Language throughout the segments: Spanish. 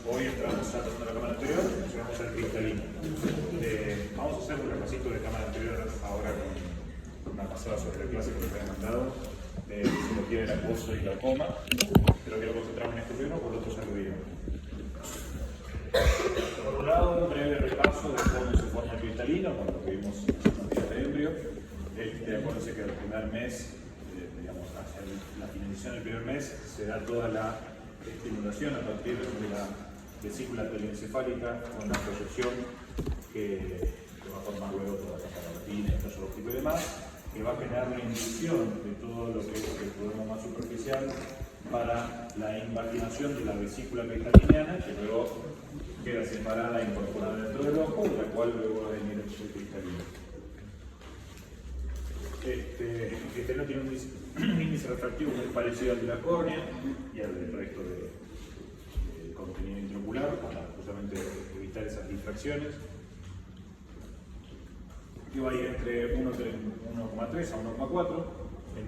hoy entramos a la cámara anterior y llegamos al cristalino. Vamos a hacer un repasito de cámara anterior ahora con una pasada sobre la clase que les había mandado. Si lo quieren acuoso y glaucoma, pero quiero concentrarme en este primero, por el otro ya lo vieron. Por un lado, un breve repaso de cómo se forma el cristalino, cuando vimos las cantidades de embrio. Acuérdense que el primer mes, digamos, hacia la finalización del primer mes, se da toda la estimulación a partir de la vesícula telencefálica con la proyección que va a formar luego toda la carotida, el tallo óptico y demás, que va a generar la inducción de todo lo que es el pudor más superficial para la invaginación de la vesícula cristaliniana, que luego queda separada e incorporada dentro del ojo, de la cual luego va a venir el cristalino. Este no tiene un índice refractivo muy parecido al de la córnea y al del resto del contenido intraocular para justamente evitar esas difracciones. Que va a ir entre 1,3 a 1,4. El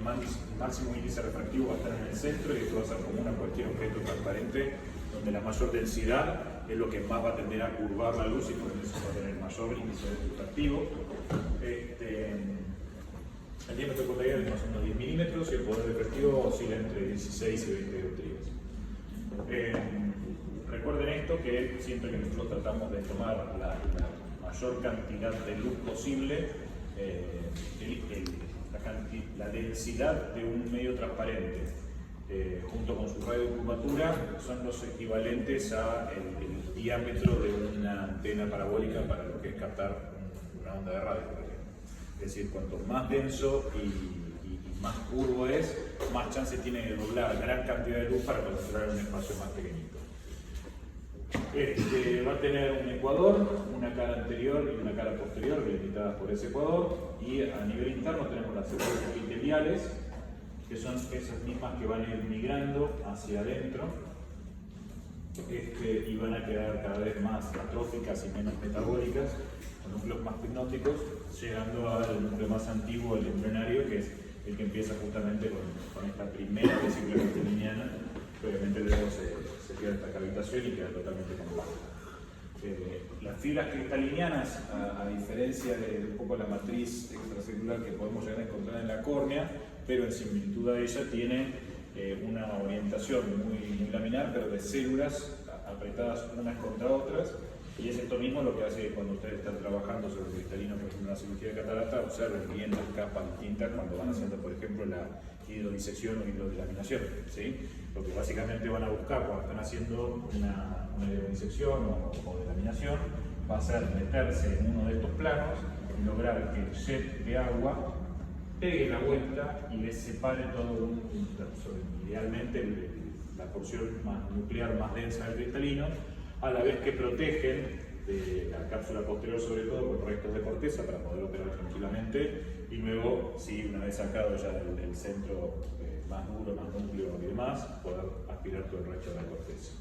máximo índice refractivo va a estar en el centro y esto va a ser común a cualquier objeto transparente donde la mayor densidad es lo que más va a tender a curvar la luz y por eso va a tener mayor índice refractivo. El diámetro promedio es más o menos 10 milímetros y el poder refractivo oscila entre 16 y 20 dioptrías. Recuerden esto, que siempre que nosotros tratamos de tomar la mayor cantidad de luz posible, la densidad de un medio transparente junto con su radio de curvatura son los equivalentes al diámetro de una antena parabólica para lo que es captar una onda de radio, por ejemplo. Es decir, cuanto más denso y más curvo es, más chance tiene de doblar gran cantidad de luz para concentrar un espacio más pequeñito. Va a tener un ecuador, una cara anterior y una cara posterior delimitadas por ese ecuador, y a nivel interno tenemos las células epiteliales, que son esas mismas que van a ir migrando hacia adentro y van a quedar cada vez más atróficas y menos metabólicas, con núcleos más pnóticos, llegando al núcleo más antiguo, el embrionario, que es el que empieza justamente con esta primera vesícula cristaliniana, que obviamente luego se queda esta cavitación y queda totalmente compacta. Las fibras cristalinianas, a diferencia de un poco la matriz extracelular que podemos llegar a encontrar en la córnea, pero en similitud a ella tiene una orientación muy laminar, pero de células apretadas unas contra otras, y es esto mismo lo que hace que cuando ustedes están trabajando sobre el cristalino, por ejemplo, en una cirugía de catarata, observen bien las capas distintas cuando van haciendo, por ejemplo, la hidrodisección o hidrodelaminación, ¿sí? Lo que básicamente van a buscar cuando están haciendo una hidrodisección o delaminación va a ser meterse en uno de estos planos y lograr que el jet de agua pegue la vuelta y les separe todo idealmente la porción nuclear más densa del cristalino, a la vez que protegen la cápsula posterior sobre todo con restos de corteza para poder operar tranquilamente, y luego, si una vez sacado ya el centro más duro, más núcleo y demás, poder aspirar todo el resto de la corteza.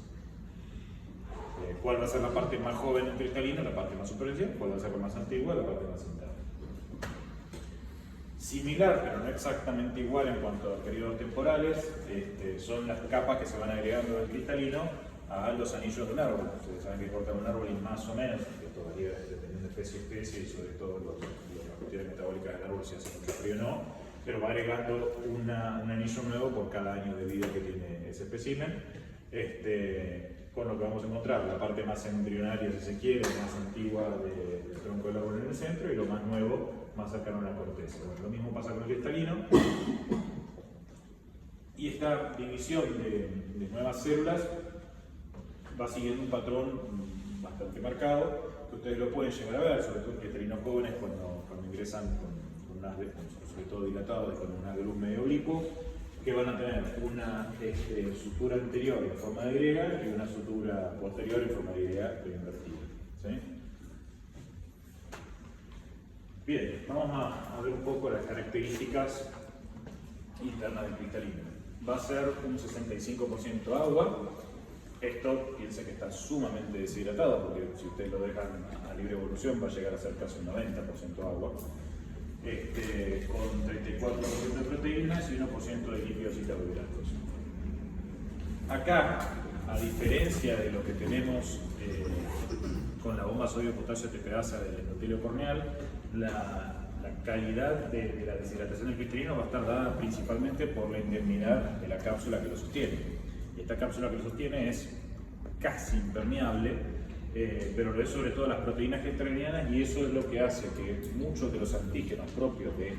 ¿Cuál va a ser la parte más joven del cristalino? La parte más superficial. ¿Cuál va a ser la más antigua? La parte más interna. Similar, pero no exactamente igual en cuanto a periodos temporales, son las capas que se van agregando del cristalino a los anillos de un árbol. Ustedes saben que cortan un árbol y más o menos, que esto varía dependiendo de especie a especie y sobre todo las cuestiones metabólicas del árbol, si hace mucho frío o no, pero va agregando un anillo nuevo por cada año de vida que tiene ese espécimen, con lo que vamos a encontrar la parte más embrionaria, si se quiere, más antigua del tronco del árbol en el centro, y lo más nuevo, más cercano a la corteza. Bueno, lo mismo pasa con el cristalino. Y esta división de nuevas células va siguiendo un patrón bastante marcado, que ustedes lo pueden llegar a ver, sobre todo en cristalinos jóvenes cuando ingresan con un haz, sobre todo dilatados, con un haz de luz medio oblicuo, que van a tener una sutura anterior en forma de griega y una sutura posterior en forma de griega pero invertida. ¿Sí? Bien, vamos a ver un poco las características internas del cristalino. Va a ser un 65% agua. Esto piensa que está sumamente deshidratado, porque si ustedes lo dejan a libre evolución va a llegar a ser casi un 90% agua, con 34% de proteínas y 1% de lípidos y carbohidratos. Acá a diferencia de lo que tenemos con la bomba sodio-potasio TPasa del endotelio corneal, la calidad de la deshidratación del cristalino va a estar dada principalmente por la indemnidad de la cápsula que lo sostiene. Y esta cápsula que lo sostiene es casi impermeable, pero lo es sobre todo las proteínas cristalinianas, y eso es lo que hace que muchos de los antígenos propios del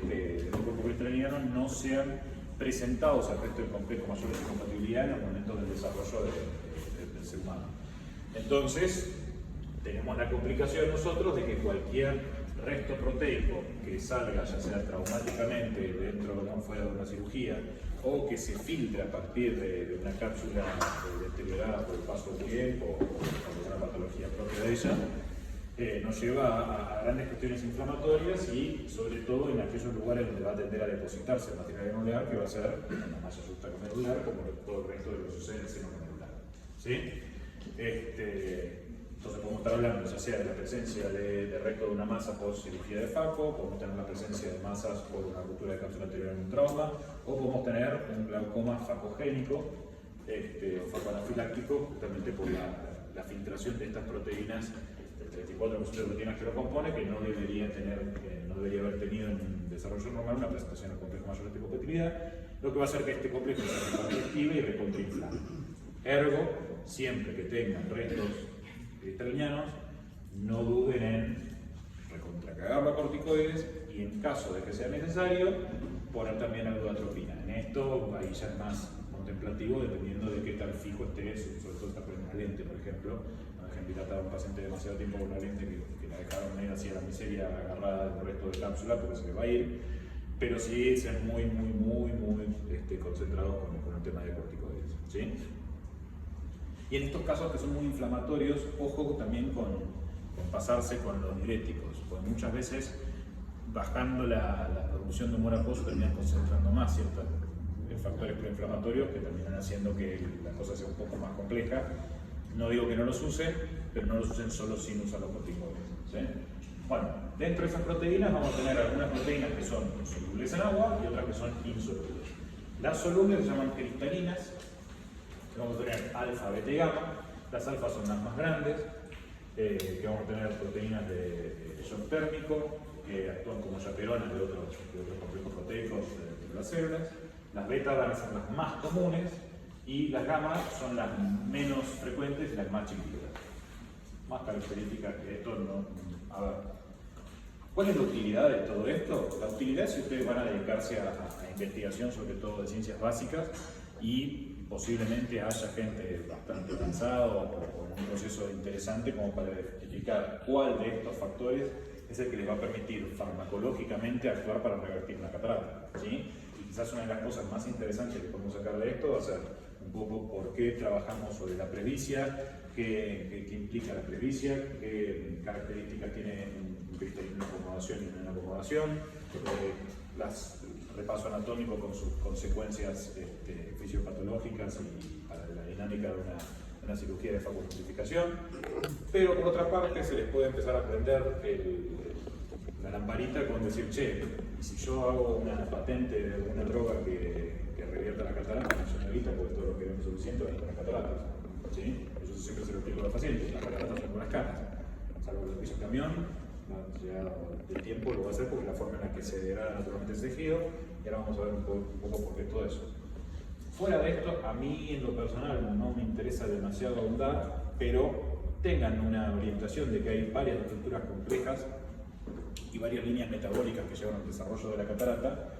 cuerpo cristaliniano no sean presentados al resto del complejo mayor de compatibilidad en los momentos del desarrollo del ser humano. Entonces, tenemos la complicación nosotros de que cualquier resto proteico que salga, ya sea traumáticamente dentro o fuera de una cirugía, o que se filtre a partir de una cápsula deteriorada por el paso del tiempo o por una patología propia de ella, nos lleva a grandes cuestiones inflamatorias y sobre todo en aquellos lugares donde va a tender a depositarse el material granular, que va a ser la malla subtacomedular, como todo el resto de lo que sucede en el seno granular. ¿Sí? Entonces podemos estar hablando ya sea de la presencia de resto de una masa por cirugía de FACO, podemos tener la presencia de masas por una ruptura de cápsula anterior en un trauma, o podemos tener un glaucoma facogénico o facoanafiláctico, justamente por la filtración de estas proteínas, el 34% de proteínas que lo compone, que no debería haber tenido en un desarrollo normal una presentación al complejo mayor de tricompatibilidad, lo que va a hacer que este complejo se reactive y recontrainflame. Ergo, siempre que tengan restos cristalinianos, no duden en recontracagar los corticoides y, en caso de que sea necesario, poner también algo de atropina. En esto ahí ya es más contemplativo, dependiendo de qué tan fijo esté, sobre todo está con una lente, por ejemplo. No dejen dilatar a un paciente demasiado tiempo con una lente que la dejaron medio así a la miseria agarrada del resto de cápsula, porque se le va a ir. Pero sí ser muy concentrados con el tema de corticoides. ¿Sí? Y en estos casos que son muy inflamatorios, ojo también con pasarse con los diuréticos, porque muchas veces bajando la producción de humor acuoso terminan concentrando más ciertos factores proinflamatorios que terminan haciendo que la cosa sea un poco más compleja. No digo que no los usen, pero no los usen solo sin usar los corticoides. ¿Sí? Bueno, dentro de esas proteínas vamos a tener algunas proteínas que son solubles en agua y otras que son insolubles. Las solubles se llaman cristalinas. Vamos a tener alfa, beta y gamma. Las alfas son las más grandes, que vamos a tener proteínas de shock térmico, que actúan como chaperones de otros complejos proteicos de las células. Las betas van a ser las más comunes y las gamma son las menos frecuentes y las más chiquititas. Más características que esto no. A ver, ¿cuál es la utilidad de todo esto? La utilidad es si ustedes van a dedicarse a investigación, sobre todo de ciencias básicas, y posiblemente haya gente bastante avanzada o en un proceso interesante como para explicar cuál de estos factores es el que les va a permitir farmacológicamente actuar para revertir una catarata. ¿Sí? Y quizás una de las cosas más interesantes que podemos sacar de esto va a ser un poco por qué trabajamos sobre la presbicia, qué implica la presbicia, qué características tiene un cristalino en acomodación y en acomodación, repaso anatómico con sus consecuencias fisiopatológicas y para la dinámica de una cirugía de facojustificación. Pero por otra parte se les puede empezar a prender la lamparita con decir, che, si yo hago una patente de alguna droga que revierta la catarata, yo no evita porque todo lo que vemos suficiente va a estar las cataratas. ¿Sí? Eso siempre se lo explico a los pacientes, las cataratas son buenas caras, salvo que lo piso camión. Ya el tiempo lo va a hacer porque es la forma en la que se degrada naturalmente el tejido, y ahora vamos a ver un poco por qué todo eso. Fuera de esto, a mí en lo personal no me interesa demasiado ahondar, pero tengan una orientación de que hay varias estructuras complejas y varias líneas metabólicas que llevan al desarrollo de la catarata,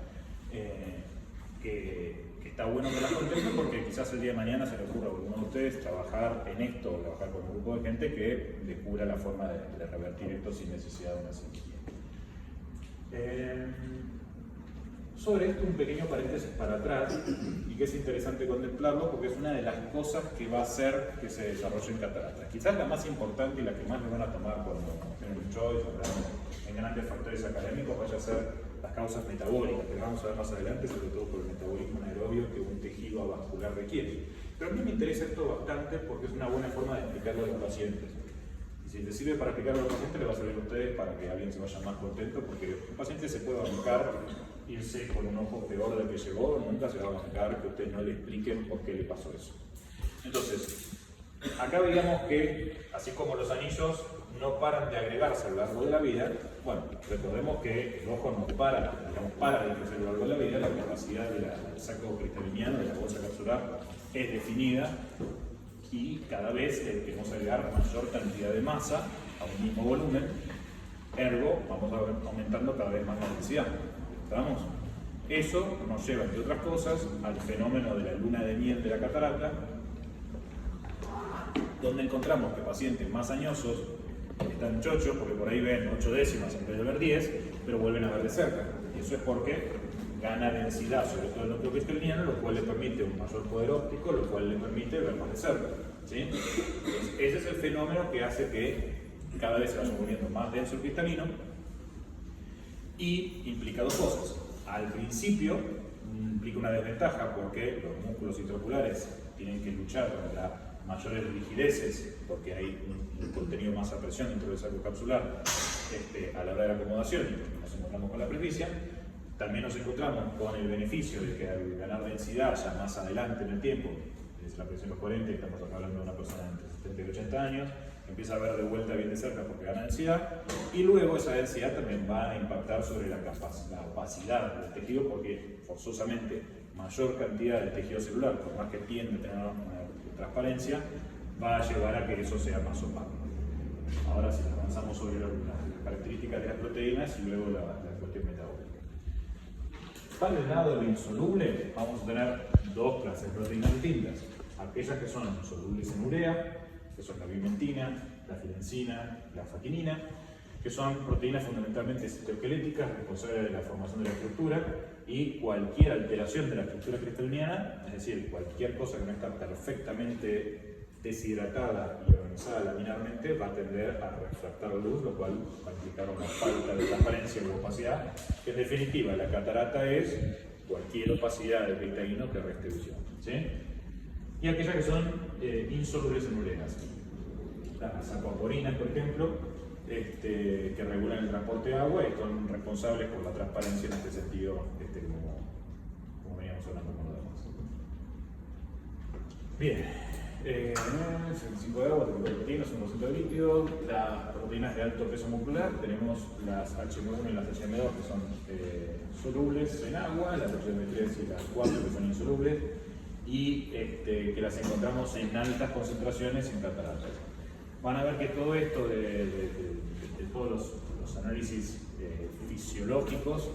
que está bueno que las contemplen porque quizás el día de mañana se le ocurra a alguno de ustedes trabajar en esto o trabajar con un grupo de gente que descubra la forma de revertir esto sin necesidad de una cirugía. Sobre esto un pequeño paréntesis para atrás, y que es interesante contemplarlo porque es una de las cosas que va a hacer que se desarrolle en cataratas. Quizás la más importante y la que más le van a tomar cuando tienen un choice o en grandes factores académicos vaya a ser las causas metabólicas, que vamos a ver más adelante, sobre todo por el metabolismo anaerobio que un tejido avascular requiere. Pero a mí me interesa esto bastante porque es una buena forma de explicarlo a los pacientes. Y si les sirve para explicarlo a los pacientes, le va a servir a ustedes para que alguien se vaya más contento, porque un paciente se puede bancar irse con un ojo peor del que llegó, nunca se va a bancar que ustedes no le expliquen por qué le pasó eso. Entonces, Acá veíamos que, así como los anillos no paran de agregarse a lo largo de la vida, bueno, recordemos que el ojo no para, para de crecer a lo largo de la vida, la capacidad del saco cristaliniano, de la bolsa capsular, es definida y cada vez queremos agregar mayor cantidad de masa a un mismo volumen, ergo vamos aumentando cada vez más la densidad. ¿Estamos? Eso nos lleva, entre otras cosas, al fenómeno de la luna de miel de la catarata, donde encontramos que pacientes más añosos están chochos porque por ahí ven 8 décimas en vez de ver 10, pero vuelven a ver de cerca. Y eso es porque gana densidad, sobre todo el núcleo cristaliniano, lo cual le permite un mayor poder óptico, lo cual le permite ver más de cerca. ¿Sí? Entonces, ese es el fenómeno que hace que cada vez se vaya volviendo más denso el cristalino y implica dos cosas. Al principio implica una desventaja porque los músculos intraoculares tienen que luchar contra mayores rigideces porque hay un contenido más a presión dentro del saco capsular a la hora de la acomodación y nos encontramos con la presbicia. También nos encontramos con el beneficio de que al ganar densidad ya más adelante en el tiempo, desde la presión de los 40, estamos hablando de una persona entre 70 y 80 años, empieza a ver de vuelta bien de cerca porque gana densidad, y luego esa densidad también va a impactar sobre la opacidad del tejido porque forzosamente mayor cantidad de tejido celular, por más que tiende a tener una transparencia, va a llevar a que eso sea más opaco. Ahora sí, avanzamos sobre las características de las proteínas y luego la cuestión metabólica. Para el lado de lo insoluble, vamos a tener dos clases de proteínas distintas. Aquellas que son solubles en urea, que son la bimentina, la filensina, la fatinina, que son proteínas fundamentalmente citoesqueléticas, responsables de la formación de la estructura, y cualquier alteración de la estructura cristaliniana, es decir, cualquier cosa que no está perfectamente deshidratada y organizada laminarmente, va a tender a refractar luz, lo cual va a implicar una falta de transparencia u opacidad, que en definitiva la catarata es cualquier opacidad del cristalino que reste visión. ¿Sí? Y aquellas que son insolubles en ureas. Las acuaporinas, por ejemplo, que regulan el transporte de agua y son responsables por la transparencia en este sentido, como veníamos hablando con los demás. Bien, 75 de agua, 30 de proteínas, 1% de líquido. Las proteínas de alto peso muscular, tenemos las HM1 y las HM2 que son solubles en agua, las HM3 y las 4 que son insolubles, y que las encontramos en altas concentraciones en cataratas. Van a ver que todo esto de todos los análisis fisiológicos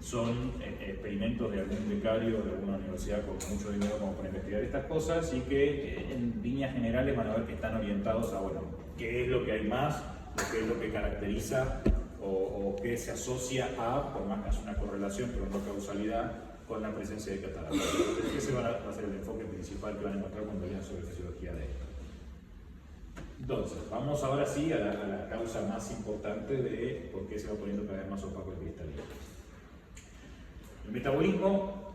son experimentos de algún becario de alguna universidad con mucho dinero como para investigar estas cosas y que en líneas generales van a ver que están orientados a, bueno, qué es lo que hay más, qué es lo que caracteriza o qué se asocia a, por más que haya una correlación pero no causalidad, con la presencia de cataratas. Ese va a ser el enfoque principal que van a encontrar cuando vean sobre fisiología de esto. Entonces, vamos ahora sí a la causa más importante de por qué se va poniendo cada vez más opaco el cristalino. El metabolismo,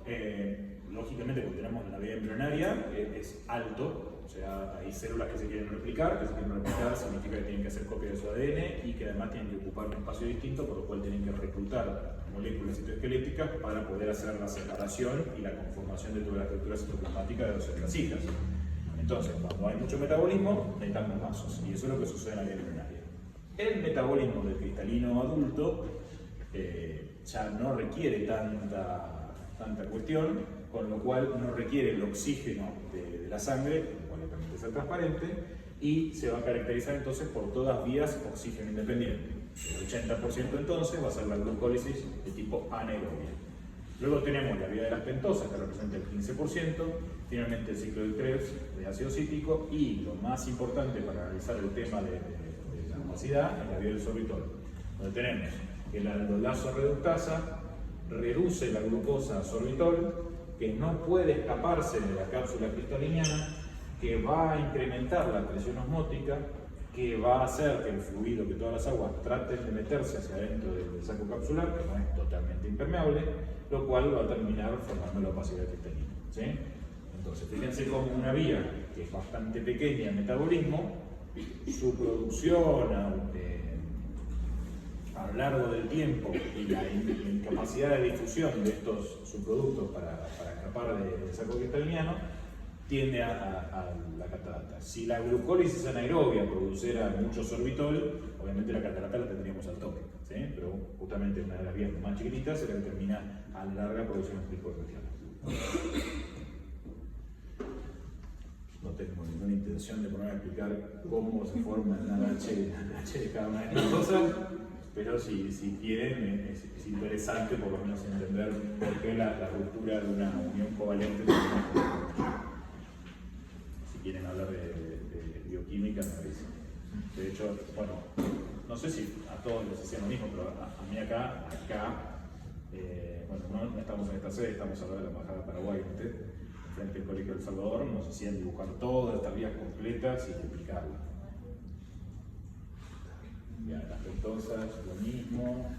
lógicamente, como tenemos en la vida embrionaria, es alto, o sea, hay células que se quieren replicar, significa que tienen que hacer copia de su ADN y que además tienen que ocupar un espacio distinto, por lo cual tienen que reclutar moléculas citoesqueléticas para poder hacer la separación y la conformación de toda la estructura citoplasmática de las células hijas. Entonces, cuando hay mucho metabolismo, necesitamos vasos, y eso es lo que sucede en la vida embrionaria. El metabolismo del cristalino adulto ya no requiere tanta cuestión, con lo cual no requiere el oxígeno de la sangre, lo cual le permite ser transparente, y se va a caracterizar entonces por todas vías oxígeno independiente. El 80% entonces va a ser la glucólisis de tipo anaerobia. Luego tenemos la vía de las pentosas, que representa el 15%, finalmente el ciclo de Krebs de ácido cítrico, y lo más importante para analizar el tema de la opacidad es la vía del sorbitol, donde tenemos que la aldolazo reductasa reduce la glucosa a sorbitol, que no puede escaparse de la cápsula cristaliniana, que va a incrementar la presión osmótica, que va a hacer que el fluido, que todas las aguas traten de meterse hacia adentro del saco capsular, que no es totalmente impermeable, lo cual va a terminar formando la opacidad cristalina. ¿Sí? Entonces, fíjense como una vía que es bastante pequeña en metabolismo, su producción a lo largo del tiempo y la incapacidad de difusión de estos subproductos para escapar del saco cristaliniano tiende a la catarata. Si la glucólisis anaerobia produciera mucho sorbitol, obviamente la catarata la tendríamos al toque, ¿sí? Pero justamente una de las vías más chiquititas se determina a la larga producción de hipertensión. No tengo ninguna intención de poner a explicar cómo se forma el NADH de cada una de estas cosas, pero si quieren, es interesante por lo menos entender por qué la ruptura de una unión covalente. Si quieren hablar de bioquímica, me dicen. De hecho, bueno, no sé si a todos les hacían lo mismo, pero a mí acá, bueno, no estamos en esta sede, estamos ahora en la Embajada de Paraguay, frente al Colegio del Salvador, nos hacían dibujar todas estas vías completas y explicarlas. Ya, las pentosas, lo mismo.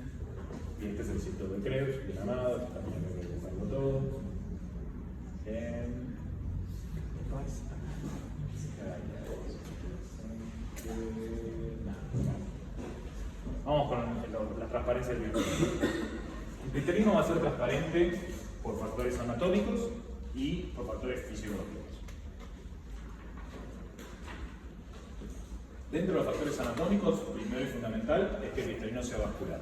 Y este es el ciclo de Krebs, bien amado, también hay que dibujarlo todo. ¿Qué pasa? Vamos con la transparencia del cristalino. El cristalino va a ser transparente por factores anatómicos y por factores fisiológicos. Dentro de los factores anatómicos, primero y fundamental es que el cristalino sea vascular.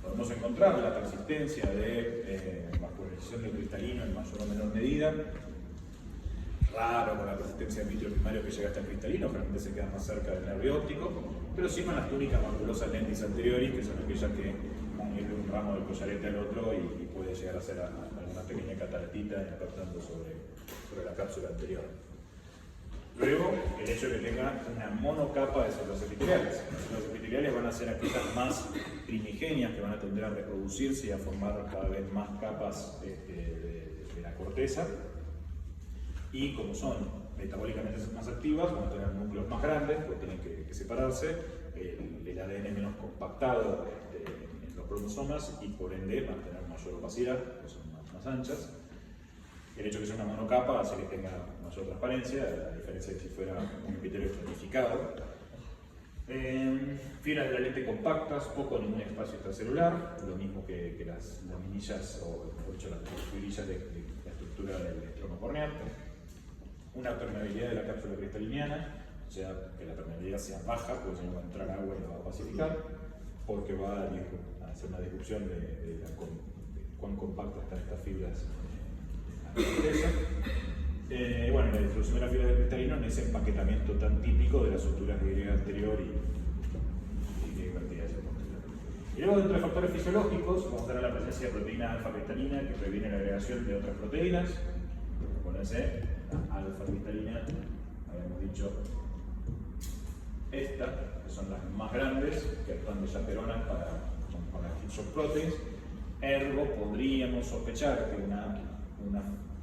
Podemos encontrar la persistencia de vascularización del cristalino en mayor o menor medida. Raro con la persistencia del vitrio primario que llega hasta el cristalino, generalmente se queda más cerca del nervio óptico, pero sí con las túnicas vasculosas lentis anterioris, que son aquellas que van a ir de un ramo del collarete al otro y puede llegar a ser alguna pequeña cataratita impactando sobre la cápsula anterior. Luego, el hecho de que tenga una monocapa de células epiteliales. Las células epiteliales van a ser aquellas más primigenias que van a tender a reproducirse y a formar cada vez más capas de la corteza. Y como son metabólicamente más activas, van a tener núcleos más grandes, pues tienen que separarse, el ADN menos compactado en los cromosomas y por ende van a tener mayor opacidad, que son más anchas. El hecho de que sea una monocapa hace que tenga mayor transparencia, a diferencia de si fuera un epitelio estratificado. Fibras de la lente compactas, poco o ningún espacio extracelular, lo mismo que las laminillas o mejor dicho, las fibrillas de la estructura del estromo corneal. Una permeabilidad de la cápsula cristaliniana, o sea, que la permeabilidad sea baja, porque si no va a entrar agua y la va a pacificar, porque va a hacer una disrupción de cuán compactas están estas fibras. Bueno, la distribución de las fibras del cristalino en ese empaquetamiento tan típico de las suturas de Y anterior y de vertidas posterior. Y luego, dentro de factores fisiológicos, vamos a tener la presencia de proteína alfa-cristalina que previene la agregación de otras proteínas. Acuérdense, la alfa-cristalina, habíamos dicho esta, que son las más grandes, que actúan de chaperonas para las shock proteins. Ergo, podríamos sospechar que un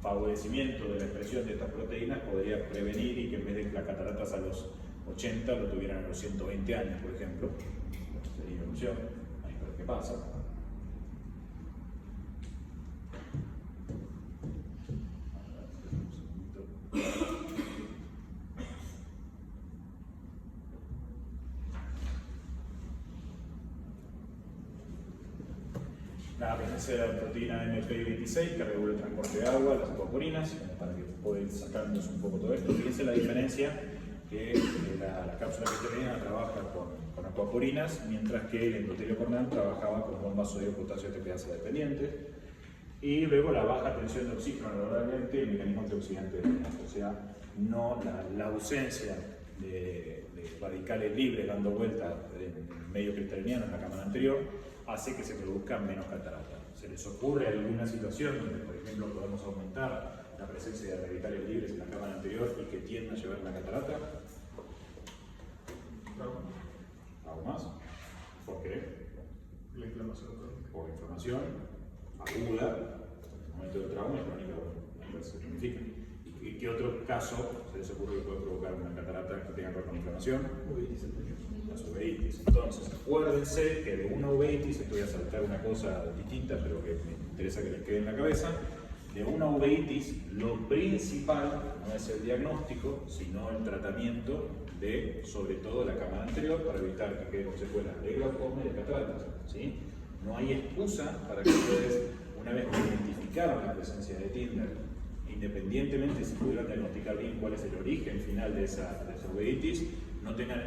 favorecimiento de la expresión de estas proteínas podría prevenir y que en vez de las cataratas a los 80 lo tuvieran a los 120 años, por ejemplo. Sería una opción, ahí ver qué pasa. La presencia de la proteína MP26 que regula el transporte de agua, las acuaporinas, para que pueda ir sacándonos un poco todo esto. Fíjense la diferencia que la cápsula cristalina trabaja con acuaporinas, mientras que el endotelio corneal trabajaba con bombas sodio-potasio TPasa dependientes. Y luego la baja tensión de oxígeno laboralmente y el mecanismo antioxidante de la o sea, no la ausencia de radicales libres dando vuelta en el medio cristaliniano en la cámara anterior hace que se produzca menos catarata. ¿Se les ocurre alguna situación donde, por ejemplo, podemos aumentar la presencia de radicales libres en la cámara anterior y que tienda a llevar una catarata? ¿Algo más? ¿Por qué? La inflamación crónica. Por inflamación aguda, en el momento de trauma y crónica se cronifica. ¿Y qué otro caso se les ocurre que puede provocar una catarata que tenga que ver con inflamación? Las uveitis. Entonces, acuérdense que de una uveitis, esto voy a saltar una cosa distinta, pero que me interesa que les quede en la cabeza. De una uveitis, lo principal no es el diagnóstico, sino el tratamiento de, sobre todo, la cámara anterior para evitar que queden secuelas de glaucoma y de cataratas. ¿Sí? No hay excusa para que ustedes, una vez que identificaron la presencia de Tinder y independientemente si pudieran diagnosticar bien cuál es el origen final de esa uveitis, no tengan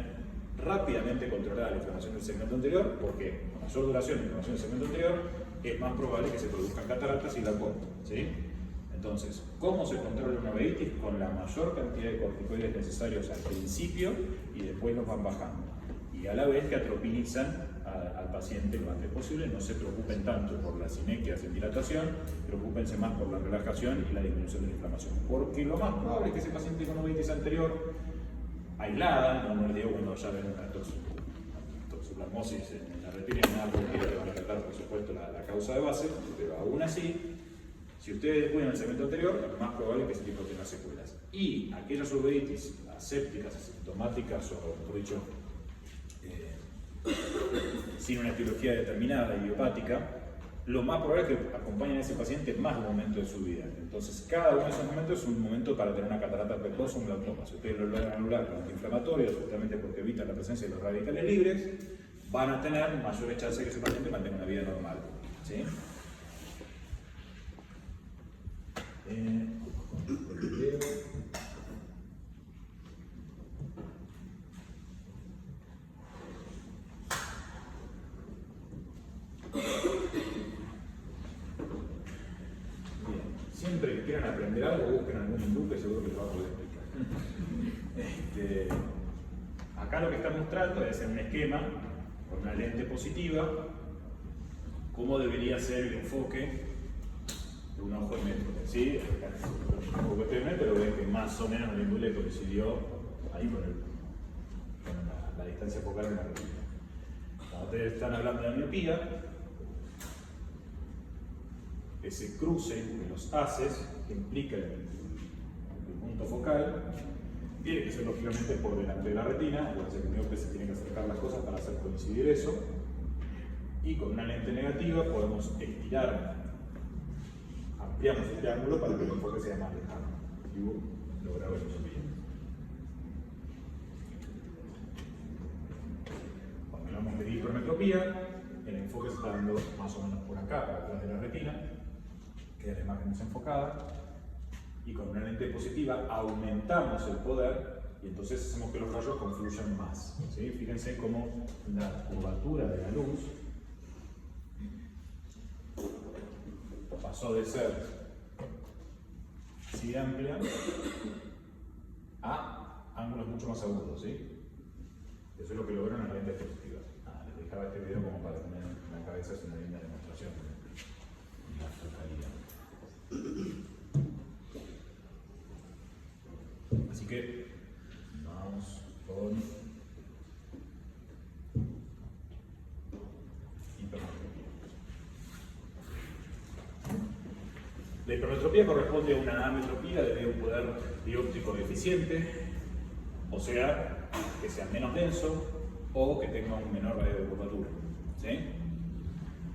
rápidamente controlada la inflamación del segmento anterior, porque con mayor duración de inflamación del segmento anterior es más probable que se produzcan cataratas y glaucoma, ¿sí? Entonces, ¿cómo se controla una uveitis? Con la mayor cantidad de corticoides necesarios al principio y después los van bajando. Y a la vez que atropinizan al paciente lo antes posible. No se preocupen tanto por las sinequias en dilatación, preocúpense más por la relajación y la disminución de la inflamación. Porque lo más probable es que ese paciente con uveitis anterior aislada, no les digo cuando ya ven una toxoplasmosis en la retina y nada porque le van a tratar por supuesto la causa de base, pero aún así, si ustedes cuidan el segmento anterior, es más probable que ese tipo tenga secuelas. Y aquellas uveitis asépticas, asintomáticas o, por dicho, sin una etiología determinada, idiopática, lo más probable es que acompañen a ese paciente más de un momento de su vida. Entonces, cada uno de esos momentos es un momento para tener una catarata precoz o un glaucoma. Si ustedes lo logran anular con antiinflamatorios, justamente porque evitan la presencia de los radicales libres, van a tener mayores chances de que ese paciente mantenga una vida normal, ¿sí? Siempre que quieran aprender algo, busquen algún hindú que seguro que lo va a poder explicar. Acá lo que está mostrando es en un esquema con una lente positiva cómo debería ser el enfoque de un ojo de métrope, ¿sí? Pero ven que más o menos el índole coincidió ahí con la distancia focal en la retina. Cuando ustedes están hablando de miopía, ese cruce de los haces que implica el punto focal tiene que ser lógicamente por delante de la retina. Acuérdense que el miope se tiene que acercar las cosas para hacer coincidir eso, y con una lente negativa podemos estirar, ampliamos este ángulo para que el enfoque sea más lejano y lograr ver eso bien. Cuando hablamos de hipermetropía, el enfoque se está dando más o menos por acá, para atrás de la retina, queda la imagen desenfocada, y con una lente positiva aumentamos el poder y entonces hacemos que los rayos confluyan más, ¿sí? Fíjense cómo la curvatura de la luz pasó de ser así de amplia a ángulos mucho más agudos, ¿sí? Eso es lo que logran en la lente positiva. Les dejaba este video como para tener en la cabeza, es una linda demostración de la focalidad. Así que vamos con hipermetropía. La hipermetropía corresponde a una ametropía debido a un poder dióptico deficiente, o sea, que sea menos denso o que tenga un menor radio de curvatura, ¿sí?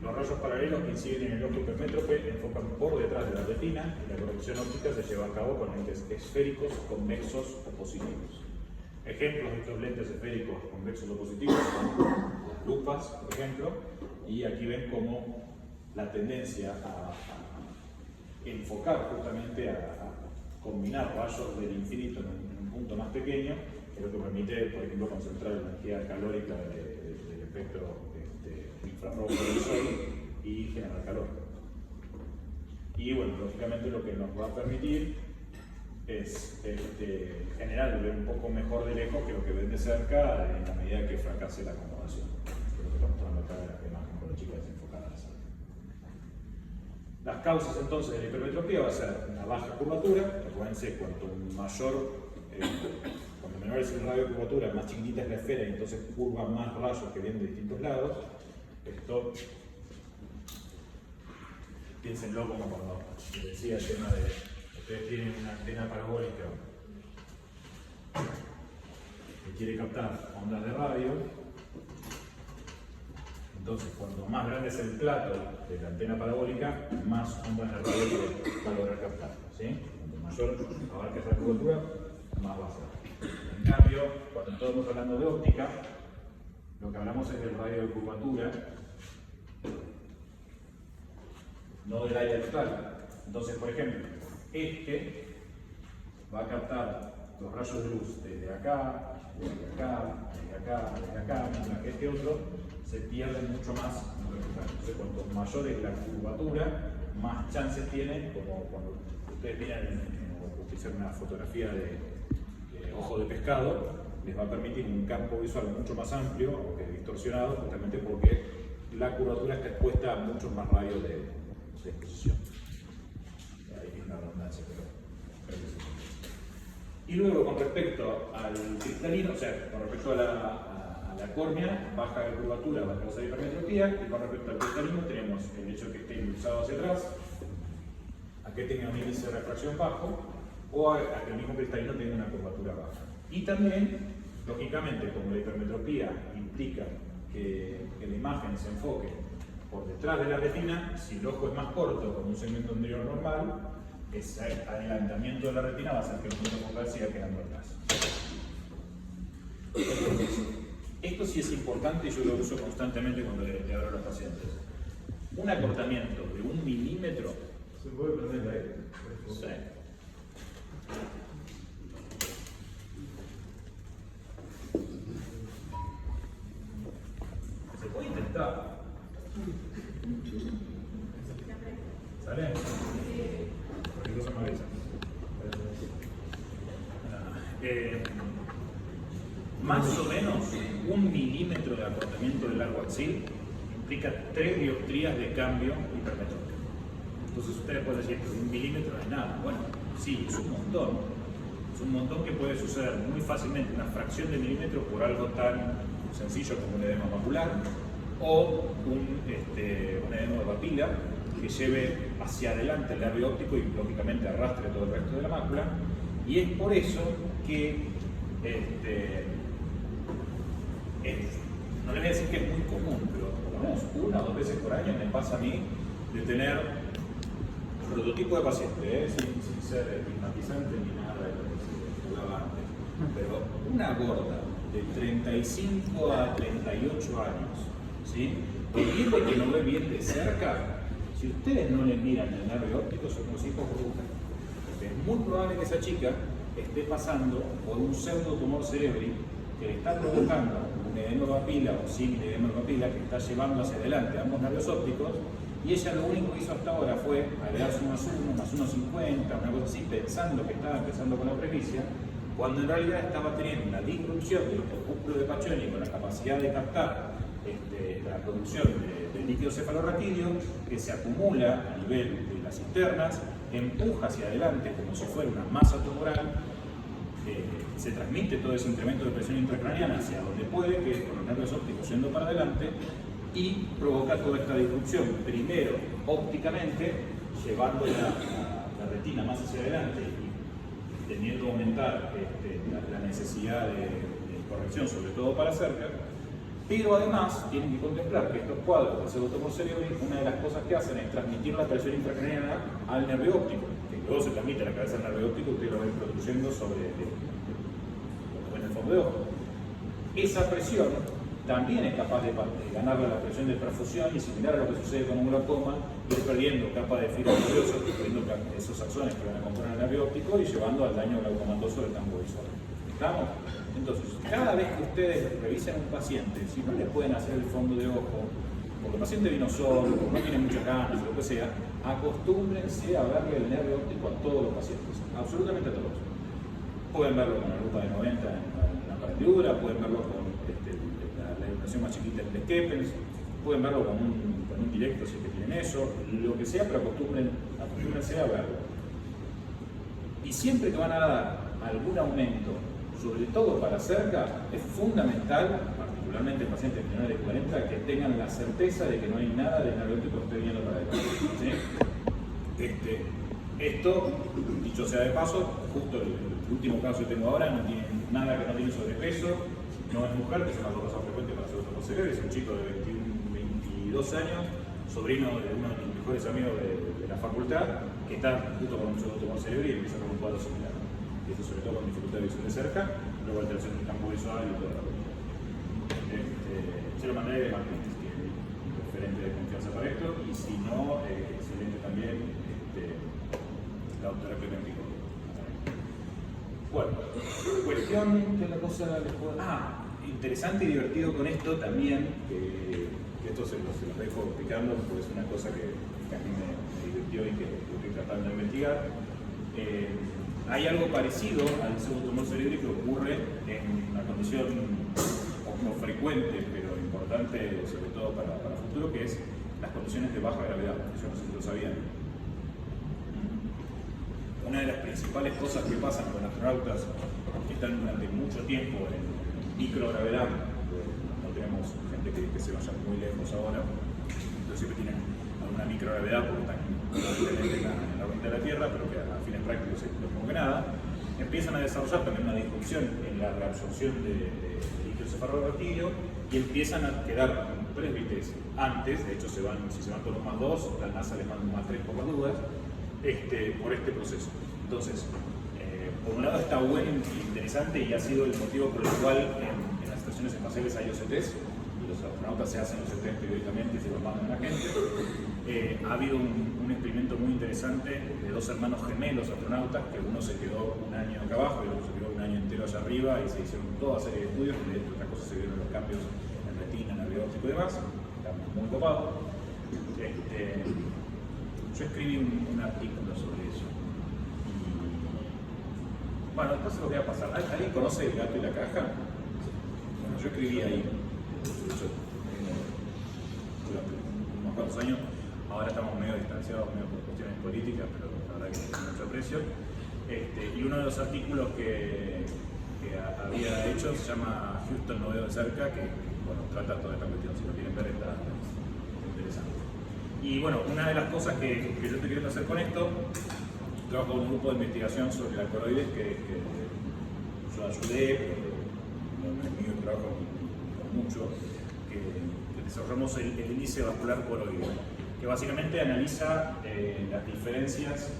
Los rayos paralelos que inciden en el ojo hipermétrope enfocan por detrás de la retina y la corrección óptica se lleva a cabo con lentes esféricos, convexos o positivos. Ejemplos de estos lentes esféricos, convexos o positivos son las lupas, por ejemplo, y aquí ven cómo la tendencia a enfocar justamente a combinar rayos del infinito en un punto más pequeño es lo que permite, por ejemplo, concentrar la energía calórica del espectro infrarrojo del sol y generar calor. Y bueno, lógicamente lo que nos va a permitir es generar ver un poco mejor de lejos que lo que ven de cerca en la medida que fracase la acomodación. Esto es lo que está mostrando acá en la imagen con la chica desenfocada. Las causas entonces de la hipermetropía va a ser una baja curvatura. Recuérdense, cuanto menor es el radio de curvatura, más chiquitita es la esfera y entonces curva más rayos que vienen de distintos lados. Esto, piénsenlo como cuando les decía el tema de ustedes tienen una antena parabólica que quiere captar ondas de radio. Entonces, cuanto más grande es el plato de la antena parabólica, más ondas de radio va a lograr captar, ¿sí? Cuanto mayor abarca esa curvatura, más va a ser. En cambio, cuando estamos hablando de óptica, lo que hablamos es del radio de curvatura, no del área total. Entonces, por ejemplo, Este va a captar los rayos de luz desde acá, desde acá, desde acá, desde acá, mientras que este otro se pierde mucho más en el resultado. Entonces, cuanto mayor es la curvatura, más chances tiene, como cuando ustedes miran o utilizan una fotografía de ojo de pescado, les va a permitir un campo visual mucho más amplio, aunque distorsionado, justamente porque la curvatura está expuesta a muchos más radios de exposición. Ahí tiene una redundancia, pero y luego, con respecto al cristalino, o sea, con respecto a la córnea, baja de curvatura, baja de hipermetropía, y con respecto al cristalino tenemos el hecho de que esté impulsado hacia atrás, a que tenga un índice de refracción bajo, o a que el mismo cristalino tenga una curvatura baja. Y también, lógicamente, como la hipermetropía implica que la imagen se enfoque por detrás de la retina, si el ojo es más corto con un segmento anterior normal, ese adelantamiento de la retina va a hacer que el punto focal siga quedando atrás. Entonces, esto sí es importante y yo lo uso constantemente cuando le hablo a los pacientes. Un acortamiento de 1 milímetro. ¿Se puede prender el aire? Sí. Se puede intentar. ¿Sale? Cualquier cosa me avisa. Más o menos 1 milímetro de acortamiento del largo axil implica 3 dioptrías de cambio hipermetrópico. Entonces ustedes pueden decir que 1 milímetro no es nada. Bueno, sí, es un montón. Es un montón que puede suceder muy fácilmente, una fracción de milímetro por algo tan sencillo como un edema macular o un edema de papila que lleve hacia adelante el nervio óptico y lógicamente arrastre todo el resto de la mácula. Y es por eso que no les voy a decir que es muy común, pero por lo menos 1 o 2 veces por año me pasa a mí de tener prototipo de paciente, sin ser estigmatizante ni nada de lo que se hablaba antes, pero una gorda de 35 a 38 años, ¿sí? Que viene que no ve bien de cerca, si ustedes no le miran el nervio óptico, son como hijos brujas. Es muy probable que esa chica esté pasando por un pseudotumor cerebri que le está provocando un edema de papila o sin edema de papila que está llevando hacia adelante ambos nervios ópticos, y ella lo único que hizo hasta ahora fue agregar su más 1, más 1,50, una cosa así, pensando que estaba empezando con la presbicia, cuando en realidad estaba teniendo una disrupción del corpúsculo de Paccioni con la capacidad de captar la producción de líquido cefalorraquídeo que se acumula a nivel de las cisternas, empuja hacia adelante como si fuera una masa tumoral, se transmite todo ese incremento de presión intracraneana hacia donde puede, que es con los nervios ópticos yendo para adelante, y provoca toda esta disrupción, primero ópticamente, llevando la retina más hacia adelante y tendiendo a aumentar la necesidad de corrección, sobre todo para cerca, pero además tienen que contemplar que estos cuadros del pseudotumor cerebri, una de las cosas que hacen es transmitir la presión intracraneana al nervio óptico, que luego se transmite a la cabeza del nervio óptico y ustedes lo ven produciendo sobre en el fondo de ojo. Esa presión también es capaz de ganarle la presión de perfusión y similar a lo que sucede con un glaucoma, ir perdiendo capa de fibra nerviosa, perdiendo esos axones que van a componer el nervio óptico y llevando al daño glaucomatoso del campo visual. ¿Estamos? Entonces, cada vez que ustedes revisen a un paciente, si no le pueden hacer el fondo de ojo, porque el paciente vino solo, porque no tiene muchas ganas, o lo que sea, acostúmbrense a verle el nervio óptico a todos los pacientes, absolutamente a todos. Pueden verlo con la lupa de 90 en la partidura, pueden verlo con la iluminación más chiquita en el Kepens, pueden verlo con un directo si es que tienen eso, lo que sea, pero acostúmbrense a verlo. Y siempre que van a dar algún aumento, sobre todo para cerca, es fundamental, particularmente en pacientes menores de 40, que tengan la certeza de que no hay nada de nervio óptico que esté viendo para adelante. ¿Sí? Esto, dicho sea de paso, justo el último caso que tengo ahora no tiene nada que no tiene sobrepeso, no es mujer, que son las dos cosas frecuentes para pseudotumor cerebri, es un chico de 22 años, sobrino de uno de mis mejores amigos de la facultad, que está justo con un pseudotumor cerebri y empieza con un cuadro similar. Y eso sobre todo con dificultad de visión de cerca, luego alteración del campo visual y toda la cosa. Se lo mandaré de Martín, que es un referente de confianza para esto, y si no, excelente también la doctora navegación, ¿qué otra cosa les puedo...? Interesante y divertido con esto también, que esto se los dejo picando porque es una cosa que a mí me divirtió y que estoy tratando de investigar. Hay algo parecido al pseudotumor cerebral que ocurre en una condición poco frecuente, pero importante sobre todo para el futuro, que es las condiciones de baja gravedad. Yo no sé si lo sabían. Una de las principales cosas que pasan con astronautas que están durante mucho tiempo en microgravedad, no tenemos gente que se vaya muy lejos ahora, entonces siempre tienen alguna microgravedad porque están en la órbita de la Tierra, pero que a fines prácticos es como que nada, empiezan a desarrollar también una disfunción en la reabsorción de líquido cefalorraquídeo y empiezan a quedar presbites antes, de hecho si se van con un +2, la NASA les manda un +3 por las dudas, por este proceso. Entonces, por un lado está bueno y interesante y ha sido el motivo por el cual en las estaciones espaciales hay OCTs y los astronautas se hacen OCTs periódicamente y se los mandan a la gente. Ha habido un experimento muy interesante de dos hermanos gemelos astronautas, que uno se quedó un año acá abajo y el otro se quedó un año entero allá arriba y se hicieron toda serie de estudios donde entre otras cosas se vieron los cambios en retina, nervio óptico y demás. Está muy copado. Yo escribí un artículo sobre eso. Bueno, después se lo voy a pasar. ¿Alguien conoce El gato y la caja? Bueno, yo escribí ahí durante unos cuantos años. Ahora estamos medio distanciados, medio por cuestiones políticas, pero la verdad que tiene mucho aprecio. Y uno de los artículos que había hecho se llama Houston no veo de cerca, que bueno, trata toda esta cuestión. Si lo quieren ver está interesante. Y bueno, una de las cosas que yo estoy queriendo hacer con esto, trabajo con un grupo de investigación sobre la coroides que yo ayudé, pero no es mío, trabajo con mucho, que desarrollamos el índice vascular coroide, que básicamente analiza las diferencias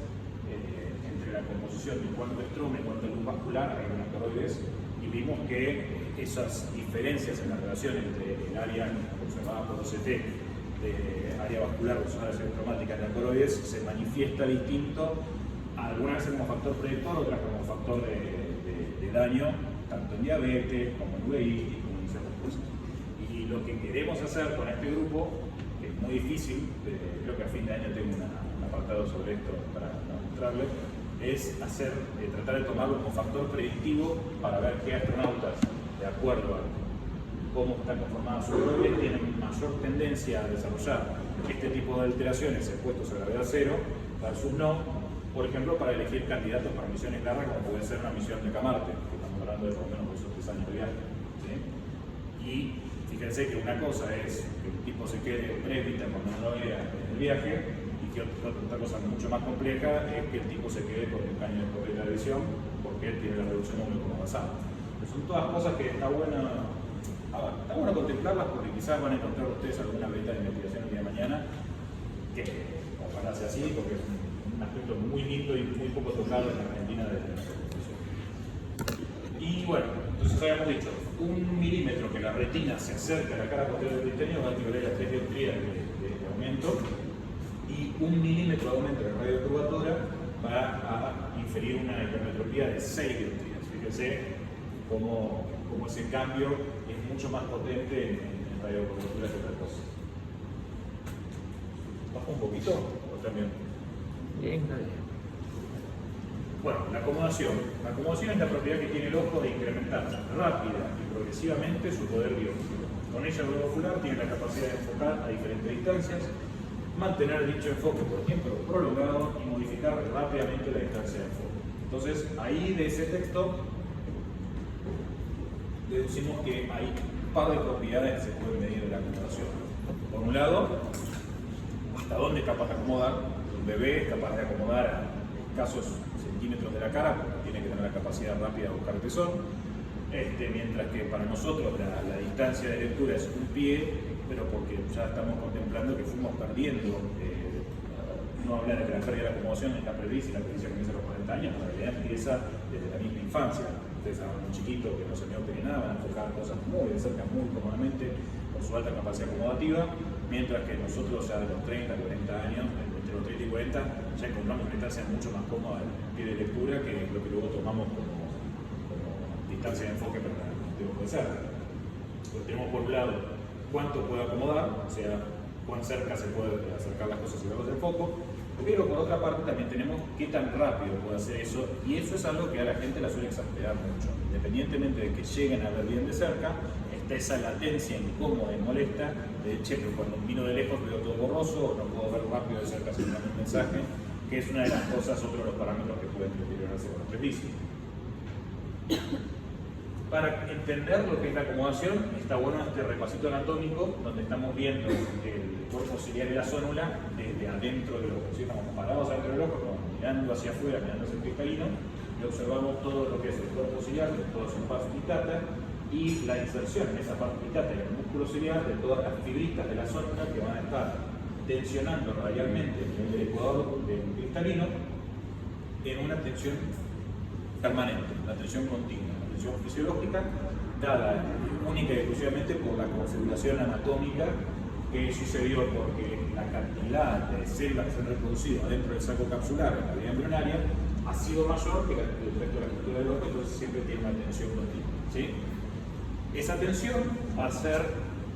entre la composición de cuánto estroma y cuánto luz vascular hay en las coroides, y vimos que esas diferencias en la relación entre el área observada por OCT de área vascular versus área electromagnética en la coroides se manifiesta distinto, algunas veces como factor predictor, otras como factor de daño, tanto en diabetes como en uveitis, como en ciertas cosas. Y lo que queremos hacer con este grupo, que es muy difícil, creo que a fin de año tengo un apartado sobre esto para mostrarles, es tratar de tomarlo como factor predictivo para ver qué astronautas, de acuerdo a cómo están conformadas sus coroides, tienen mayor tendencia a desarrollar este tipo de alteraciones expuestos a gravedad cero versus no, por ejemplo, para elegir candidatos para misiones largas, como puede ser una misión de Marte, que estamos hablando de por lo menos esos 3 años de viaje. ¿Sí? Y fíjense que una cosa es que el tipo se quede presbita cuando no vea en el viaje, y que otra cosa mucho más compleja es que el tipo se quede con el caño de corriente de visión, porque él tiene la reducción móvil como avanzada. Son todas cosas que está bueno contemplarlas, porque quizás van a encontrar ustedes alguna beta de investigación el día de mañana, que ojalá sea así, porque es un aspecto muy lindo y muy poco tocado en la Argentina desde nuestra profesión. Y bueno, entonces habíamos dicho, 1 milímetro que la retina se acerca a la cara posterior del cristaleino va a equivaler a 3 dioptrías de aumento, y 1 milímetro de aumento de la radio curvatura va a inferir una hipermetropía de 6 dioptrías. Fíjense cómo ese cambio es mucho más potente en radio curvatura que otra cosa. ¿Bajo un poquito o también? Bien. Bueno, la acomodación. La acomodación es la propiedad que tiene el ojo de incrementar rápida y progresivamente su poder biológico. Con ella el globo ocular tiene la capacidad de enfocar a diferentes distancias, mantener dicho enfoque por tiempo prolongado y modificar rápidamente la distancia de enfoque. Entonces, ahí de ese texto deducimos que hay un par de propiedades que se pueden medir de la acomodación. Por un lado, hasta dónde es capaz de acomodar. Un bebé es capaz de acomodar a escasos centímetros de la cara, porque tiene que tener la capacidad rápida de buscar el pezón. Mientras que para nosotros la distancia de lectura es un pie, pero porque ya estamos contemplando que fuimos perdiendo. No habla de que la pérdida de la acomodación está prevista y la pericia comienza a los 40 años, en realidad empieza desde la misma infancia. Ustedes saben, un chiquito que no se miope ni nada, van a enfocar cosas muy de cerca, muy cómodamente, con su alta capacidad acomodativa, mientras que nosotros ya de los 30, 40 años, entre los 30 y 40, ya encontramos una distancia mucho más cómoda en pie de lectura, que es lo que luego tomamos como distancia de enfoque para el ojo de cerca. Pues tenemos por un lado cuánto puede acomodar, o sea, cuán cerca se puede acercar las cosas y verlos del foco, pero por otra parte también tenemos qué tan rápido puede hacer eso, y eso es algo que a la gente la suele exasperar mucho. Independientemente de que lleguen a ver bien de cerca, está esa latencia incómoda y molesta de, che, pero cuando miro de lejos veo todo borroso, o no puedo ver rápido de cerca sin un mensaje, que es una de las cosas, otro de los parámetros que pueden deteriorarse con los presbicios. Para entender lo que es la acomodación, está bueno este repasito anatómico, donde estamos viendo el cuerpo ciliar y la zónula desde adentro del ojo. ¿Sí? Estamos parados adentro del ojo, estamos mirando hacia afuera, mirando hacia el cristalino, y observamos todo lo que es el cuerpo ciliar, de todo su pars plicata, y la inserción en esa pars plicata, en el músculo ciliar, de todas las fibritas de la zónula que van a estar tensionando radialmente el ecuador del cristalino en una tensión permanente, una tensión continua. Fisiológica, dada única y exclusivamente por la configuración anatómica que sucedió porque la cantidad de células que se han reproducido dentro del saco capsular en la vía embrionaria ha sido mayor que el resto de la estructura del ojo, entonces siempre tiene una tensión continua. ¿Sí? Esa tensión va a ser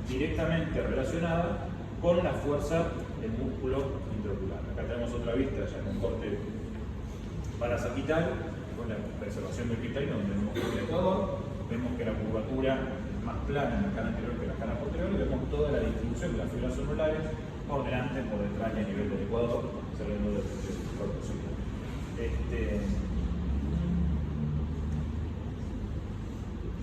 directamente relacionada con la fuerza del músculo intraocular. Acá tenemos otra vista ya con corte parasagital, con la preservación del cristalino, donde vemos el ecuador, vemos que la curvatura es más plana en la cara anterior que en la cara posterior, y vemos toda la distribución de las fibras zonulares por delante, por detrás y a nivel del ecuador, saliendo del cuerpo ciliar.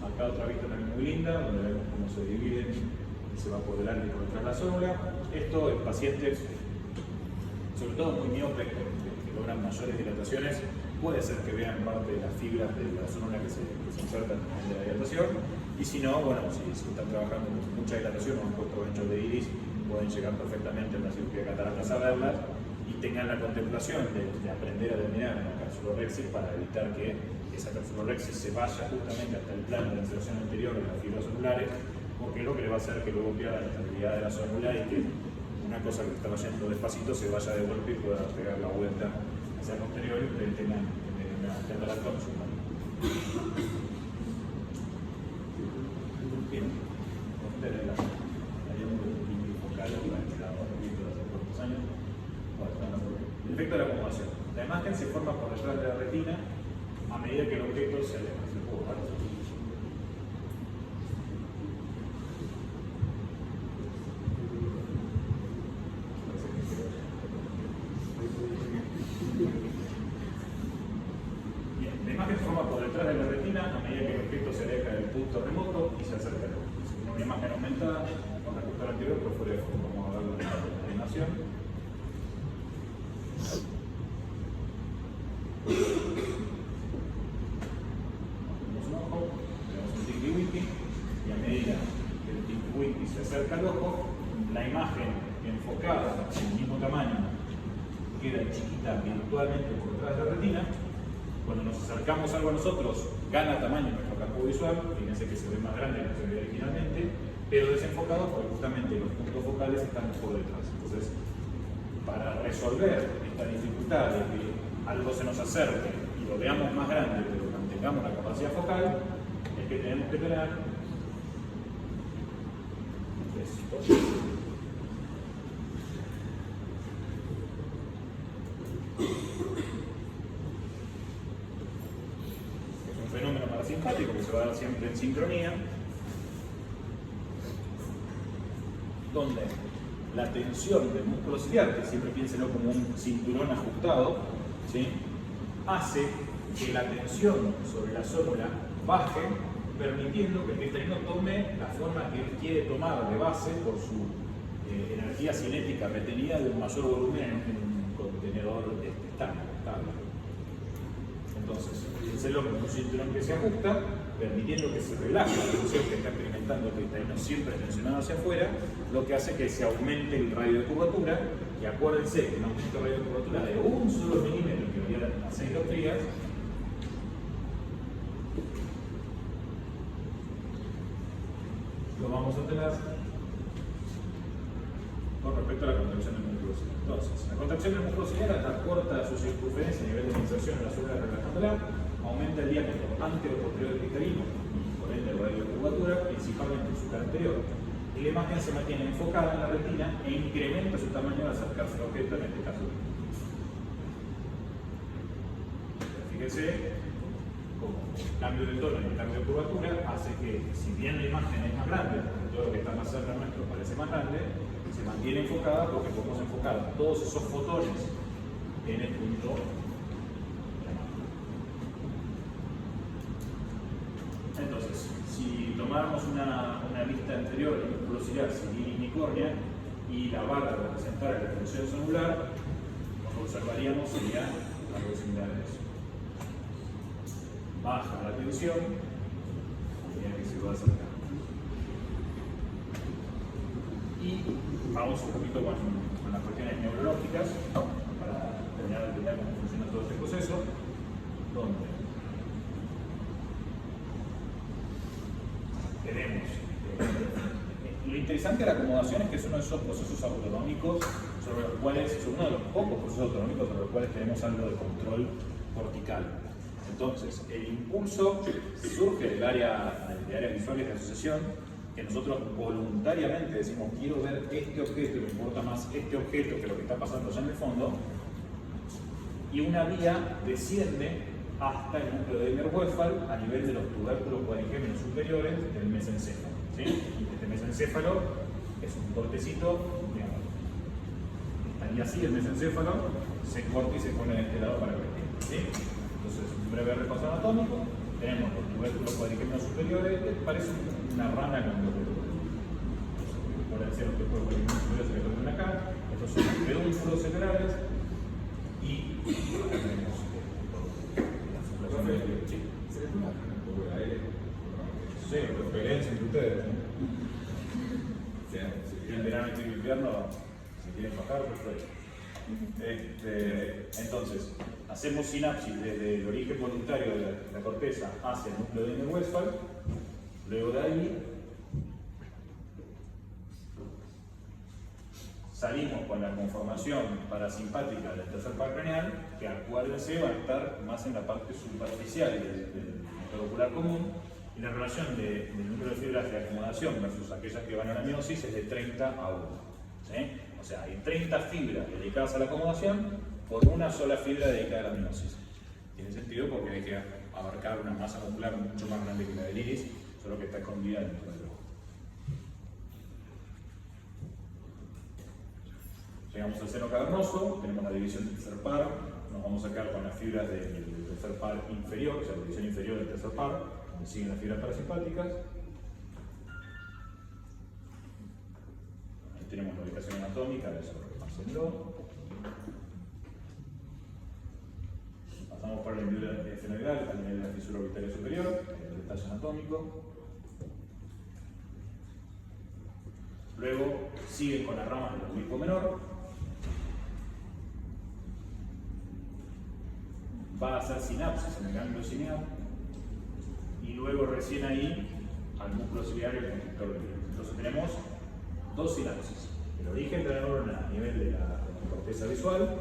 Acá otra vista también muy linda, donde vemos cómo se divide y se va por delante y por detrás la zónula. Esto en pacientes, sobre todo muy miopes, que logran mayores dilataciones, puede ser que vean parte de las fibras de la zónula que se insertan en la dilatación, y si no, bueno, si están trabajando con mucha dilatación o han puesto ganchos de iris, pueden llegar perfectamente en la cirugía de cataratas a verlas y tengan la contemplación de aprender a dominar una capsulorhexis para evitar que esa capsulorhexis se vaya justamente hasta el plano de la inserción anterior de las fibras zonulares, porque es lo que le va a hacer que luego pierda la estabilidad de la zónula y que una cosa que estaba yendo despacito se vaya de golpe y pueda pegar la vuelta hacia posterior y ustedes tengan una catarata absoluta. Bien, ustedes la focal la he quedado repito hace cuántos años. El efecto de la acomodación. La imagen se forma por detrás de la retina a medida que el objeto se aleja. ¿Se puede bajar? Remoto y se acerca al ojo. Una imagen aumentada con respecto a la anterior, pero fuera de foco. Vamos a darle una animación. Tenemos un ojo, tenemos un tiqui-wiqui, y a medida que el tiqui-wiqui se acerca al ojo, la imagen enfocada en el mismo tamaño queda chiquita virtualmente por detrás de la retina. Cuando nos acercamos algo a nosotros, gana tamaño nuestro campo visual, fíjense que se ve más grande de lo que se veía originalmente, pero desenfocado porque justamente los puntos focales están por detrás. Entonces, para resolver esta dificultad de que algo se nos acerque y lo veamos más grande, pero mantengamos la capacidad focal, es que tenemos que tener esto. Fenómeno parasimpático que se va a dar siempre en sincronía, donde la tensión del músculo ciliar, que siempre piénsenlo como un cinturón ajustado, ¿sí?, hace que la tensión sobre la zónula baje, permitiendo que el cristalino tome la forma que él quiere tomar de base por su energía cinética retenida de un mayor volumen en un contenedor estable. Entonces, piénselo como un cinturón que se ajusta, permitiendo que se relaje la tensión que está experimentando el cristalino siempre tensionado hacia afuera, lo que hace que se aumente el radio de curvatura, y acuérdense que un aumento de radio de curvatura de un solo milímetro que varía a 6 dioptrías, lo vamos a tener con respecto a la contracción del músculo ciliar. Entonces, la contracción del músculo ciliar acorta su circunferencia a nivel de inserción en la zona relajándola a aumenta el diámetro ante o posterior del cristalino, por ende el radio de curvatura, principalmente en su cara anterior, y la imagen se mantiene enfocada en la retina e incrementa su tamaño al acercarse al objeto, en este caso. Fíjense como el cambio de tono y el cambio de curvatura hace que, si bien la imagen es más grande, porque todo lo que está más cerca nuestro parece más grande, se mantiene enfocada porque podemos enfocar todos esos fotones en el punto de la imagen. Entonces, si tomáramos una vista anterior del músculo ciliar sin ni córnea y la barra representara la función celular, lo que observaríamos sería algo similar a eso. Baja la tensión, mira que se va acercando. Y vamos un poquito con las cuestiones neurológicas para terminar de entender cómo funciona todo este proceso, donde tenemos lo interesante de la acomodación es que es uno de esos procesos autonómicos sobre los cuales, es uno de los pocos procesos autonómicos sobre los cuales tenemos algo de control cortical. Entonces, el impulso surge del área visuales de asociación, que nosotros voluntariamente decimos, quiero ver este objeto y me importa más este objeto que lo que está pasando allá en el fondo, y una vía desciende hasta el núcleo de Ehlers-Westphal a nivel de los tubérculos cuadrigémenos superiores del mesencéfalo. ¿Sí? Este mesencéfalo es un cortecito, digamos, estaría así el mesencéfalo, se corta y se pone de este lado para que ¿sí? Entonces, un breve repaso anatómico, tenemos los tubérculos cuadrigémenos superiores, parece una rana con dos dedos. Por decir, los tubérculos cuadrigémenos superiores se le ponen acá, estos son los pedúnculos cerebrales y acá tenemos la circulación del chip. ¿Se les da un poco de aire? Sí, preferencia entre ustedes. Sí, sí. En verano y en invierno, si quieren bajar, perfecto. Entonces, hacemos sinapsis desde el origen voluntario de la corteza hacia el núcleo de Ehlers-Westphal. Luego de ahí salimos con la conformación parasimpática del tercer par craneal, que acuérdense va a estar más en la parte superficial del motor ocular común, y la relación del núcleo de fibras de acomodación versus aquellas que van a la miosis es de 30 a 1. ¿Sí? O sea, hay 30 fibras dedicadas a la acomodación por una sola fibra dedicada a la miosis. Tiene sentido porque hay que abarcar una masa muscular mucho más grande que la del iris, solo que está escondida dentro del ojo. Llegamos al seno cavernoso, tenemos la división del tercer par, nos vamos a quedar con las fibras del tercer par inferior, o sea, la división inferior del tercer par, donde siguen las fibras parasimpáticas. Ahí tenemos la ubicación anatómica, eso repásenlo. Pasamos por la hendidura esfenoidal al nivel de la fisura orbitaria superior, el detalle anatómico. Luego siguen con las ramas del oblicuo menor. Va a hacer sinapsis en el ganglio cineal y luego recién ahí al músculo ciliar y el conductor de Willis. Entonces tenemos dos sinapsis: el origen de la neurona a nivel de la corteza visual,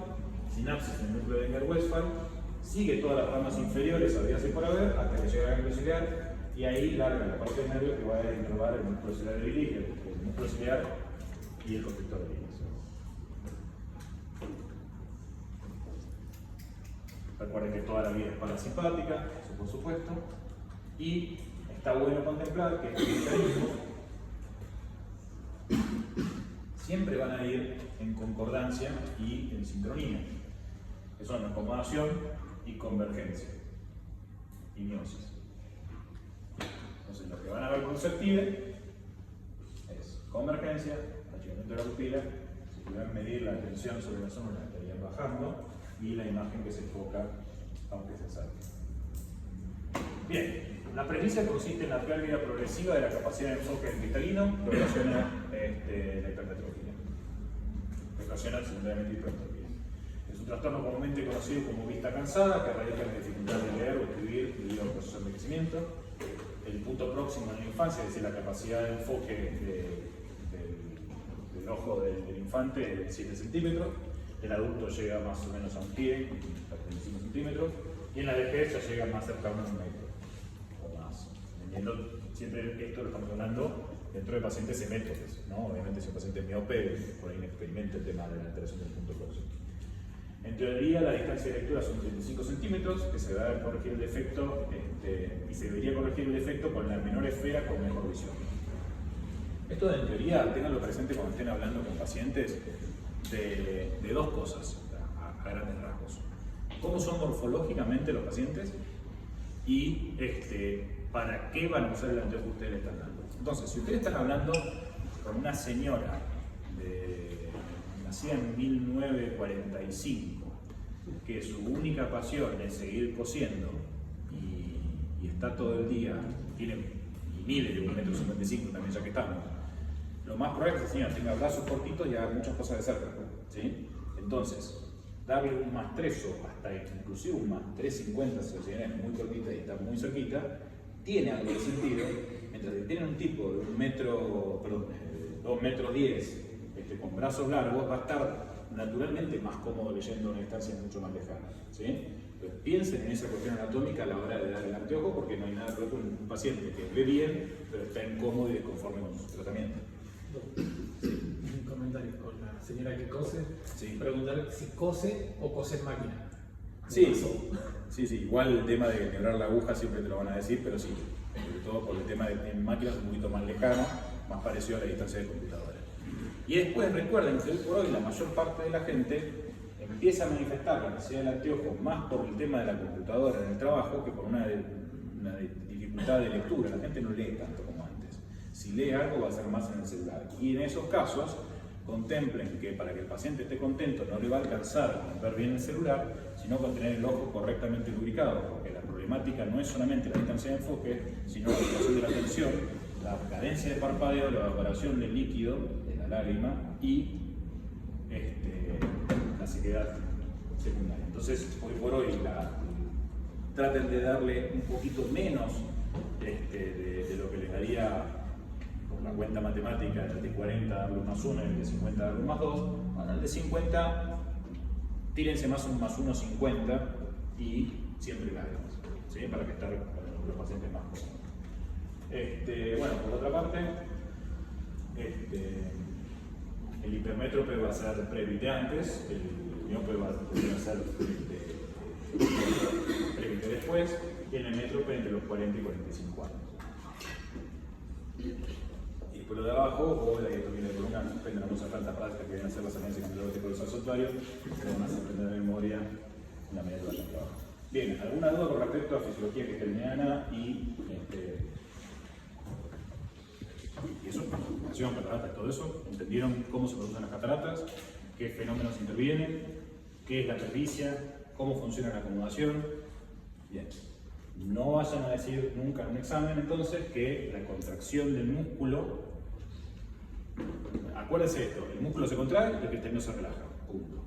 sinapsis en el núcleo de Ehlers-Westphal, sigue todas las ramas inferiores habidas y por haber hasta que llega al ganglio ciliar y ahí larga la parte del nervio que va a innervar el músculo ciliar del iris, el músculo ciliar y el conductor de Willis. Recuerden que toda la vía es parasimpática, eso por supuesto, y está bueno contemplar que estos mecanismos siempre van a ir en concordancia y en sincronía, que son acomodación y convergencia y miosis. Entonces, lo que van a ver conceptible es convergencia, achicamiento de la pupila, si pudieran medir la tensión sobre la zona, la estarían bajando, y la imagen que se enfoca aunque se acerque. Bien, la premisa consiste en la pérdida progresiva de la capacidad de enfoque del cristalino que ocasiona la hipermetropía, que ocasiona secundariamente hipermetropía. Es un trastorno comúnmente conocido como vista cansada, que radica en la dificultad de leer o escribir debido al proceso de envejecimiento. El punto próximo en la infancia, es decir, la capacidad de enfoque del ojo del infante es 7 centímetros. El adulto llega más o menos a un pie, hasta 25 centímetros, Y en la vejez ya llega más cercano a 1 metro o más. Entendiendo, siempre esto lo estamos hablando dentro de pacientes emétropes, ¿no? Obviamente si un paciente es miope, por ahí no experimenta el tema de la alteración del punto próximo. En teoría, la distancia de lectura son 35 centímetros, que se va a corregir el defecto, y se debería corregir el defecto con la menor esfera con mejor visión. Esto en teoría, ténganlo presente cuando estén hablando con pacientes de dos cosas, a grandes rasgos. Cómo son morfológicamente los pacientes y para qué van a usar el anteojo que ustedes le están dando. Entonces, si ustedes están hablando con una señora nacida en 1945, que su única pasión es seguir cosiendo y está todo el día, y mide de 1,55 m también, ya que estamos, lo más probable es que esa señora tenga brazos cortitos y haga muchas cosas de cerca, ¿sí? Entonces, darle un +3 o hasta inclusive un +350 si la señora es muy cortita y está muy cerquita, tiene algo de sentido, mientras que tienen un tipo de 2,10 metros, con brazos largos, va a estar naturalmente más cómodo leyendo a una distancia mucho más lejana, ¿sí? Entonces, piensen en esa cuestión anatómica a la hora de dar el anteojo, porque no hay nada peor que un paciente que ve bien, pero está incómodo y desconforme con su tratamiento. Un comentario con la señora que cose, Sí. preguntar si cose o cose en máquina. Sí, igual el tema de quebrar la aguja siempre te lo van a decir, pero sí, sobre todo por el tema de en máquinas un poquito más lejano, más parecido a la distancia de computadora. Y después recuerden que hoy por hoy la mayor parte de la gente empieza a manifestar la necesidad del anteojo más por el tema de la computadora en el trabajo que por una dificultad de lectura. La gente no lee tanto como antes. Si lee algo va a ser más en el celular. Y en esos casos, contemplen que para que el paciente esté contento no le va a alcanzar con ver bien el celular, sino con tener el ojo correctamente lubricado, porque la problemática no es solamente la distancia de enfoque, sino la situación de la tensión, la cadencia de parpadeo, la evaporación del líquido, de la lágrima y la sequedad secundaria. Entonces, hoy por hoy, traten de darle un poquito menos de lo que les daría por la cuenta matemática, el de 40 darle un +1 y el de 50 darle un +2. Bueno, el de 50, tírense más un +1,50 y siempre lágrimas, ¿sí? Para que estén los pacientes más cómodos. Bueno, por otra parte, el hipermétrope va a ser previte antes, el miope va a ser previte después, y el métrope entre los 40 y 45 años. Y por lo de abajo, la diatomía de columna, depende de las plantas prácticas que deben hacer las alianzas con el del salsotuario, pero van a aprender de memoria en la medida que vayan trabajo. Bien, ¿alguna duda con respecto a fisiología querniana y eso? Formación, cataratas, todo eso. ¿Entendieron cómo se producen las cataratas? ¿Qué fenómenos intervienen? ¿Qué es la perdicia? ¿Cómo funciona la acomodación? Bien. No vayan a decir nunca en un examen entonces que la contracción del músculo, acuérdense de esto, el músculo se contrae y el criterio se relaja, punto.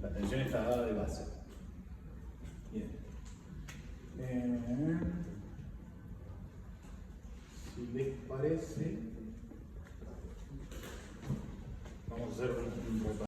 La tensión está dada de base. Bien. Si les parece,